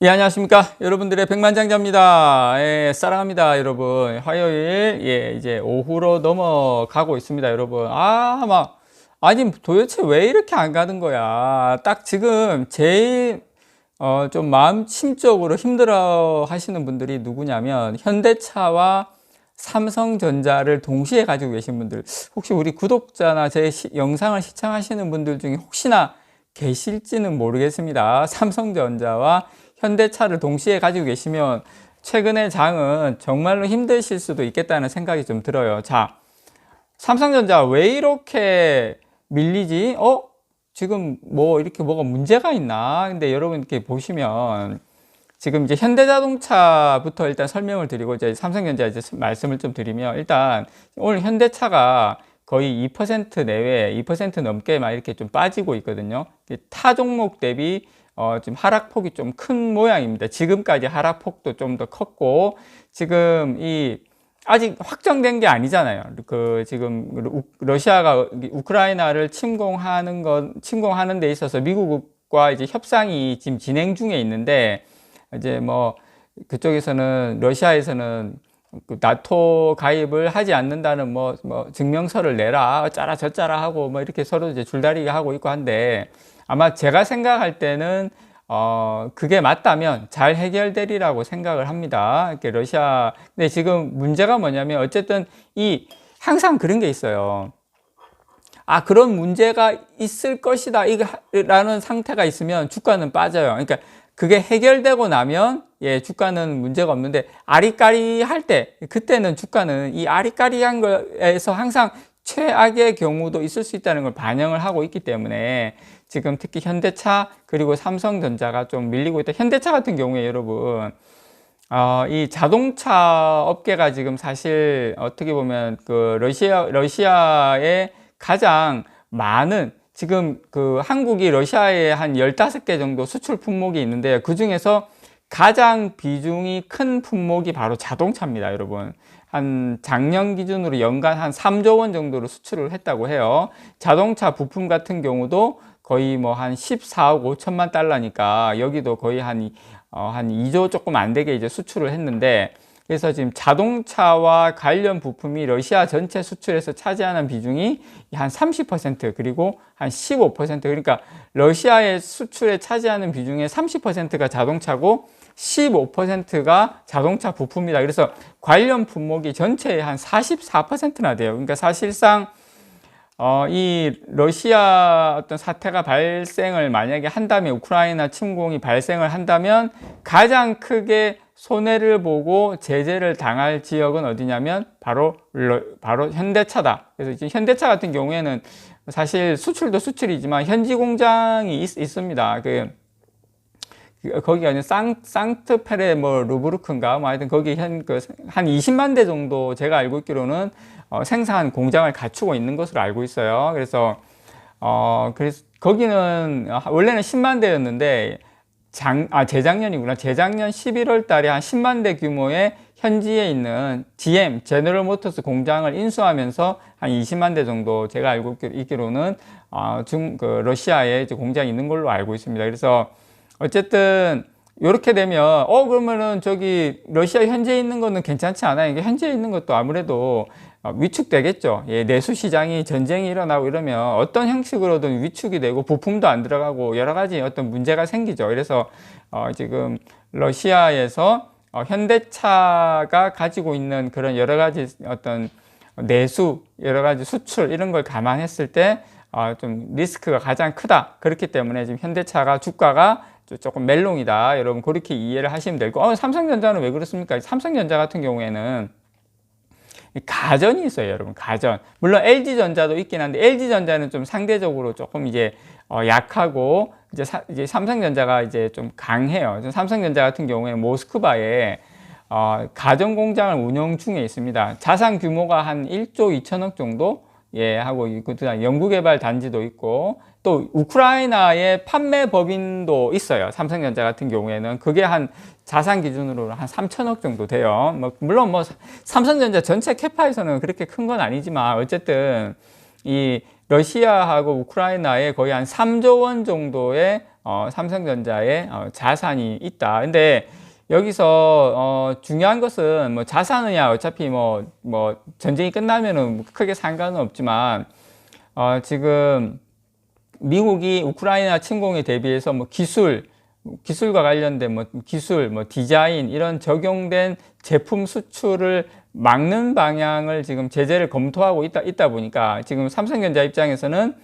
예, 안녕하십니까. 여러분들의 백만장자입니다. 예, 사랑합니다, 여러분. 화요일, 예, 이제 오후로 넘어가고 있습니다, 여러분. 아니, 도대체 왜 이렇게 안 가는 거야? 딱 지금 제일, 좀 마음 심적으로 힘들어 하시는 분들이 누구냐면, 현대차와 삼성전자를 동시에 가지고 계신 분들. 혹시 우리 구독자나 제 영상을 시청하시는 분들 중에 혹시나 계실지는 모르겠습니다. 삼성전자와 현대차를 동시에 가지고 계시면 최근의 장은 정말로 힘드실 수도 있겠다는 생각이 좀 들어요. 자, 삼성전자 왜 이렇게 밀리지? 지금 뭐 이렇게 뭐가 문제가 있나? 근데 여러분 이렇게 보시면 지금 이제 현대자동차부터 일단 설명을 드리고 이제 삼성전자 이제 말씀을 좀 드리면 일단 오늘 현대차가 거의 2% 내외, 2% 넘게 막 이렇게 좀 빠지고 있거든요. 타 종목 대비 지금 하락폭이 좀 큰 모양입니다. 지금까지 하락폭도 좀 더 컸고, 지금 아직 확정된 게 아니잖아요. 지금 러시아가 우크라이나를 침공하는 데 있어서 미국과 이제 협상이 지금 진행 중에 있는데, 이제 뭐, 그쪽에서는, 러시아에서는 나토 가입을 하지 않는다는 뭐 증명서를 내라, 어짜라 저짜라 하고 뭐 이렇게 서로 이제 줄다리기 하고 있고 한데, 아마 제가 생각할 때는 그게 맞다면 잘 해결되리라고 생각을 합니다. 이렇게 근데 지금 문제가 뭐냐면 어쨌든 항상 그런 게 있어요. 그런 문제가 있을 것이다 라는 상태가 있으면 주가는 빠져요. 그러니까 그게 해결되고 나면 주가는 문제가 없는데 아리까리할 때 그때는 주가는 이 아리까리한 거에서 항상 최악의 경우도 있을 수 있다는 걸 반영을 하고 있기 때문에 지금 특히 현대차 그리고 삼성전자가 좀 밀리고 있다. 현대차 같은 경우에 여러분 이 자동차 업계가 지금 사실 어떻게 보면 그 러시아의 가장 많은 지금 한국이 러시아에 한 15개 정도 수출 품목이 있는데 그 중에서 가장 비중이 큰 품목이 바로 자동차입니다, 여러분. 한 작년 기준으로 연간 한 3조 원 정도로 수출을 했다고 해요. 자동차 부품 같은 경우도 거의 뭐 한 14억 5천만 달러니까 여기도 거의 한 2조 조금 안 되게 이제 수출을 했는데, 그래서 지금 자동차와 관련 부품이 러시아 전체 수출에서 차지하는 비중이 한 30% 그리고 한 15% 그러니까 러시아의 수출에 차지하는 비중의 30%가 자동차고 15%가 자동차 부품이다. 그래서 관련 품목이 전체의 한 44%나 돼요. 그러니까 사실상 이 러시아 어떤 사태가 발생을 만약에 한다면, 우크라이나 침공이 발생을 한다면 가장 크게 손해를 보고 제재를 당할 지역은 어디냐면 바로 현대차다. 그래서 이제 현대차 같은 경우에는 사실 수출도 수출이지만 현지 공장이 있습니다. 거기가 상트페레 루브르크인가 하여튼 거기 한 20만 대 정도 제가 알고 있기로는 생산 공장을 갖추고 있는 것으로 알고 있어요. 그래서 거기는 원래는 10만 대였는데 재작년이구나. 재작년 11월 달에 한 10만 대 규모의 현지에 있는 GM, 제너럴 모터스 공장을 인수하면서 한 20만 대 정도 제가 알고 있기로는 러시아에 이제 공장이 있는 걸로 알고 있습니다. 그래서 어쨌든 이렇게 되면 그러면은 저기 러시아 현지에 있는 거는 괜찮지 않아요. 이게 현지에 있는 것도 아무래도 위축되겠죠. 내수 시장이 전쟁이 일어나고 이러면 어떤 형식으로든 위축이 되고 부품도 안 들어가고 여러 가지 어떤 문제가 생기죠. 그래서 지금 러시아에서 현대차가 가지고 있는 그런 여러 가지 어떤 내수, 여러 가지 수출 이런 걸 감안했을 때 좀 리스크가 가장 크다. 그렇기 때문에 지금 현대차가 주가가 조금 멜롱이다. 여러분 그렇게 이해를 하시면 되고, 삼성전자는 왜 그렇습니까? 삼성전자 같은 경우에는 가전이 있어요, 여러분. 가전. 물론 LG전자도 있긴 한데 LG전자는 좀 상대적으로 조금 이제 약하고 이제 삼성전자가 이제 좀 강해요. 삼성전자 같은 경우에는 모스크바에 가전 공장을 운영 중에 있습니다. 자산 규모가 한 1조 2천억 정도 하고 있고, 연구개발 단지도 있고, 또 우크라이나의 판매 법인도 있어요. 삼성전자 같은 경우에는 그게 한 자산 기준으로 한 3천억 정도 돼요. 물론 삼성전자 전체 캐파에서는 그렇게 큰 건 아니지만 어쨌든 이 러시아하고 우크라이나에 거의 한 3조 원 정도의 삼성전자의 자산이 있다. 근데 여기서 중요한 것은 뭐 자산이야 어차피 뭐 전쟁이 끝나면은 크게 상관은 없지만 지금 미국이 우크라이나 침공에 대비해서 뭐 기술과 관련된 뭐 기술, 뭐 디자인 이런 적용된 제품 수출을 막는 방향을 지금 제재를 검토하고 있다 보니까 지금 삼성전자 입장에서는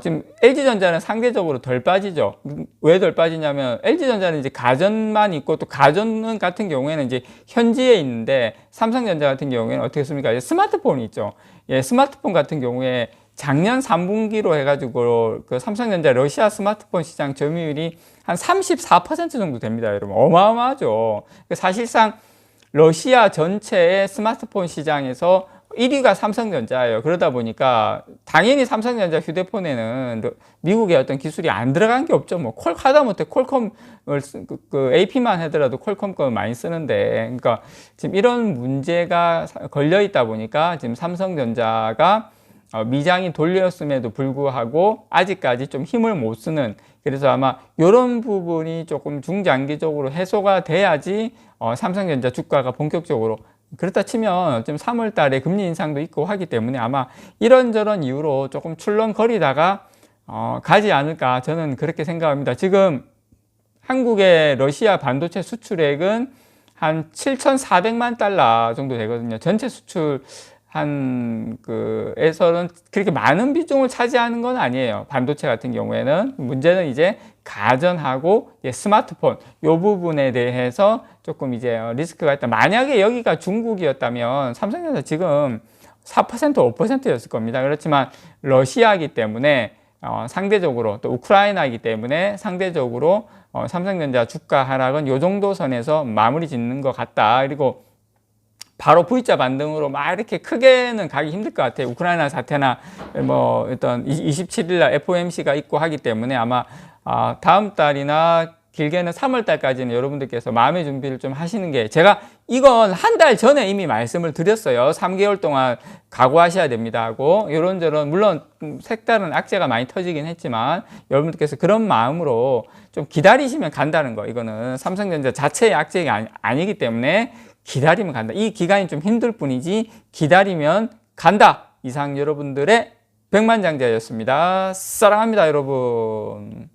지금 LG전자는 상대적으로 덜 빠지죠. 왜 덜 빠지냐면 LG전자는 이제 가전만 있고 또 가전 같은 경우에는 이제 현지에 있는데 삼성전자 같은 경우에는 어떻게 했습니까? 스마트폰이 있죠. 예, 스마트폰 같은 경우에 작년 3분기로 해가지고 그 삼성전자 러시아 스마트폰 시장 점유율이 한 34% 정도 됩니다, 여러분. 어마어마하죠. 사실상 러시아 전체의 스마트폰 시장에서 1위가 삼성전자예요. 그러다 보니까 당연히 삼성전자 휴대폰에는 미국의 어떤 기술이 안 들어간 게 없죠. 뭐 하다못해 퀄컴을 그 AP만 하더라도 퀄컴 거 많이 쓰는데, 그러니까 지금 이런 문제가 걸려 있다 보니까 지금 삼성전자가 미장이 돌렸음에도 불구하고 아직까지 좀 힘을 못 쓰는, 그래서 아마 이런 부분이 조금 중장기적으로 해소가 돼야지 삼성전자 주가가 본격적으로, 그렇다 치면 지금 3월 달에 금리 인상도 있고 하기 때문에 아마 이런저런 이유로 조금 출렁거리다가 가지 않을까, 저는 그렇게 생각합니다. 지금 한국의 러시아 반도체 수출액은 한 7,400만 달러 정도 되거든요. 전체 수출 에서는 그렇게 많은 비중을 차지하는 건 아니에요. 반도체 같은 경우에는. 문제는 이제 가전하고 스마트폰 요 부분에 대해서 조금 이제 리스크가 있다. 만약에 여기가 중국이었다면 삼성전자 지금 4% 5%였을 겁니다. 그렇지만 러시아이기 때문에 상대적으로, 또 우크라이나이기 때문에 상대적으로 삼성전자 주가 하락은 요 정도 선에서 마무리 짓는 것 같다. 그리고 바로 V자 반등으로 막 이렇게 크게는 가기 힘들 것 같아요. 우크라이나 사태나 뭐 어떤 27일날 FOMC가 있고 하기 때문에 아마 다음 달이나 길게는 3월 달까지는 여러분들께서 마음의 준비를 좀 하시는 게, 제가 이건 한 달 전에 이미 말씀을 드렸어요. 3개월 동안 각오하셔야 됩니다 하고, 이런저런 물론 색다른 악재가 많이 터지긴 했지만 여러분들께서 그런 마음으로 좀 기다리시면 간다는 거, 이거는 삼성전자 자체의 악재가 아니기 때문에 기다리면 간다. 이 기간이 좀 힘들 뿐이지 기다리면 간다. 이상 여러분들의 백만장자였습니다. 사랑합니다, 여러분.